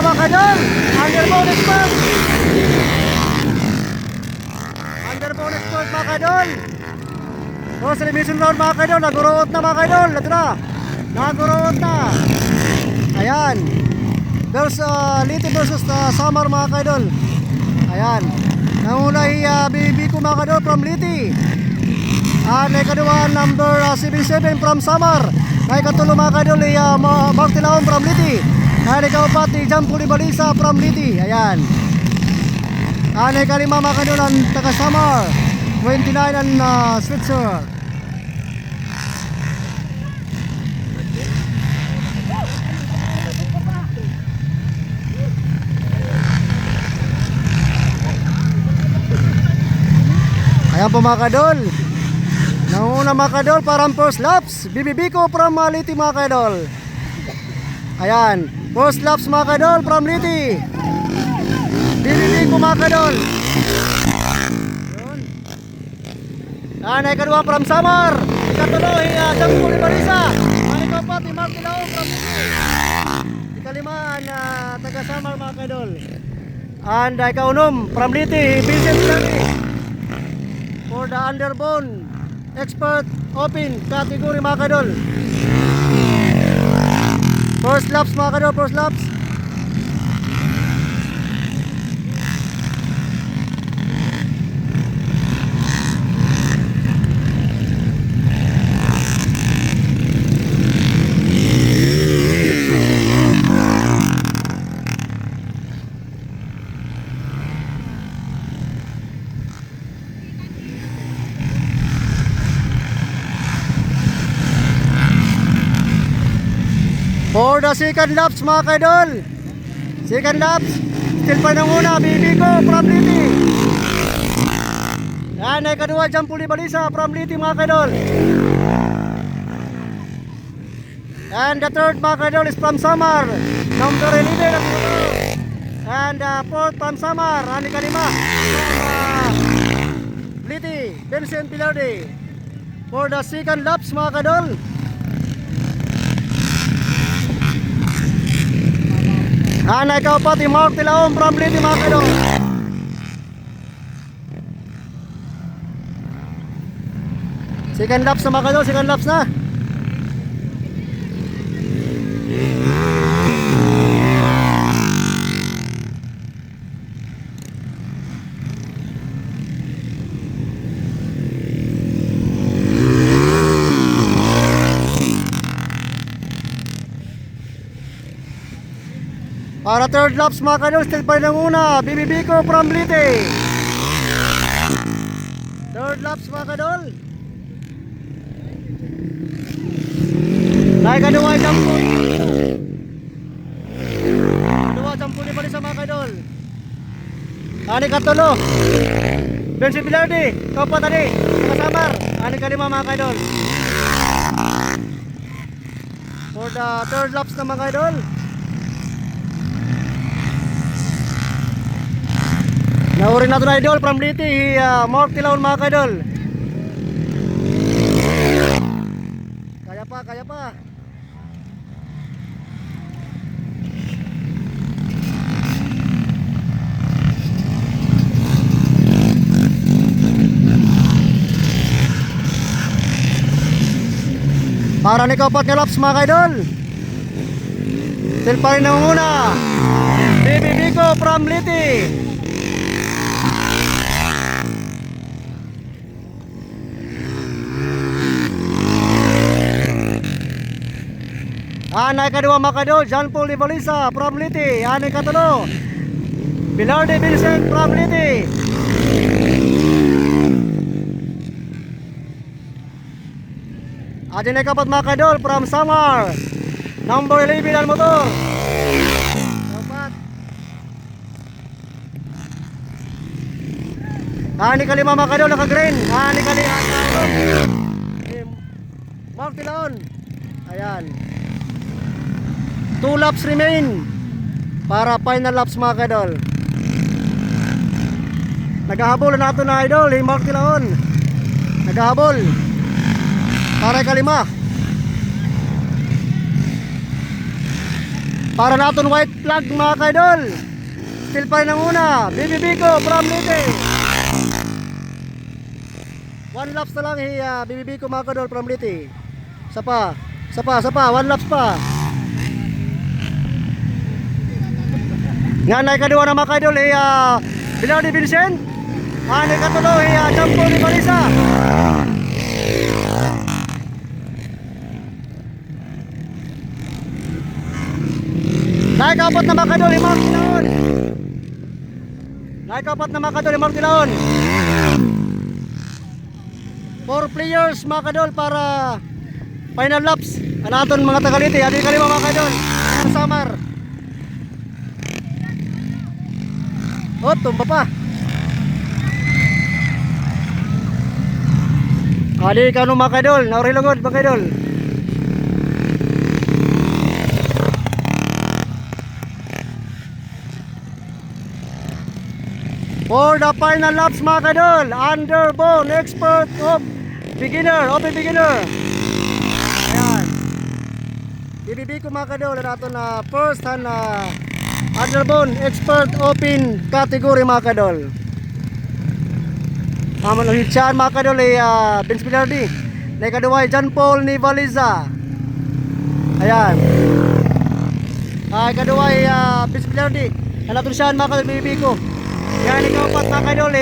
mga kadol, underbone expert. Underbone expert mga kadol. So, celebration round mga kadol, naguruot na mga kadol. Ito na, naguruot na. Ayan. Liti versus Samar mga kadol. Ayan. Nangulay BB ko mga kadol from Liti. Ikaduha number 77 from Samar. Ikatulo mga kadol Mark Tilaon from Liti. Ikaapat Jampuli Balisa from Liti. Ayan. Ikalima mga kadol ang taga Samar 29 and Switzer. Ayan po mga kadol. Nanguna mga kadol parang first laps. BBB ko from Liti mga kadol. Ayan. First laps mga kadol from Liti. BBB ko mga kadol. Ayan. Ikaduha from Samar. Ikatulo Jampuli Balisa. Ikapat Mark Tilaon from Liti. Ikalima taga Samar mga kadol. And ikaunom from Liti Vincent Lani. For the underbone expert open category mga kadol. First laps mga kadol, first laps. For the second laps mga kadol. Second laps. Still pa nang una BB ko from Liti. Yan ikaduha Jampuli Balisa from Liti mga kadol. And the third mga kadol is from Samar. Number 11 and fourth from Samar. And ikalima Liti Vincent Pilardi. For the second laps mga kadol. Ikaapat Mark Tilaon from Liti mga kadol. Second laps na mga kadol, second laps na. Para third laps mga kadol, still pa rin ang una. BBB ko from Liti. Third laps mga kadol. Ikaduha Jampuli. Ikaduha Jampuli pa rin sa mga kadol. Ikatulo Vincent Pilardi. Kaupat tadi Samar. Ikalima mga kadol. For the third laps na mga kadol. Naurin natin na idol from Liti, Mark Tilaon mga kadol. Kaya pa, kaya pa. Para ni kapat nga laps mga kadol. Still pa rin ang una. BBB ko from Liti. Ikaduha mga kadol, Jampuli Balisa from Liti. Ikatulo Pilardi Vincent from Liti. Ikapat mga kadol from Samar. Number 11 ang motor. Ikalima mga kadol, naka-green. Ikalima Mark Tilaon. Ayan. 2 laps remain para final laps mga kadol. Naghahabol na nato na idol, Mark Tilaon. Naghahabol para ikalima. Para naton white flag mga kaidol. Still pa rin ang una. BBB ko from Leyte. 1 laps na lang BBB ko mga kaidol from Leyte. Sapa, 1 laps pa. Nga na ikaduwa na mga kaidol Bilar ni Vincent. Ano ikatulo Jampo ni Balisa. Naikapat na mga kaidol Mark Tilaon. Naikapat na mga kaidol Mark Tilaon. 4 players mga kaidol para final laps. Anaton mga tagaliti. Adi kalima mga kaidol. Samar. Oh, tumba pa. Adi ka no mga kaidol. Naurilungod mga kaidol. For the final laps mga kaidol, Underbone Expert of Beginner, Open Beginner. Ayan. BBB ko mga kaidol nato na first hand Underbone Expert Open category mga kaidol. Amon hitchan mga kaidol Vince Bilardi. Na ikaduwa John Paul ni Valiza. Ayan. Ikaduwa Vince Bilardi. Nato siya mga kaidol BBB ko. Yan ikaw pat mga kaidol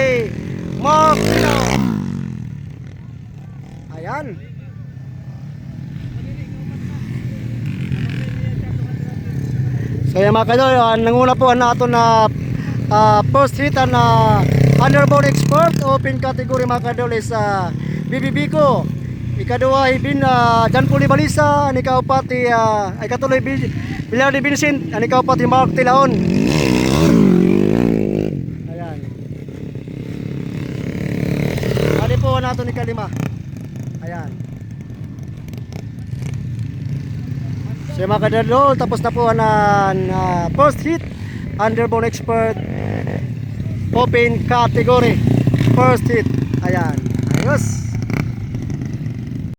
Mark Tilaon. Ayan. So yan mga kaidol, nanguna po nato na first hit na Underbone Expert Open category mga kaidol is BBB ko. Ikaduwa John Paul ni Balisa. Ikaw pati ay katuloy Bilar ni Vincent. Ikaw pati Mark Tilaon. Po nato ni kalima. Ayan. So mga kadalo, tapos na po first hit Underbone Expert Open category. First hit. Ayan. Ayos.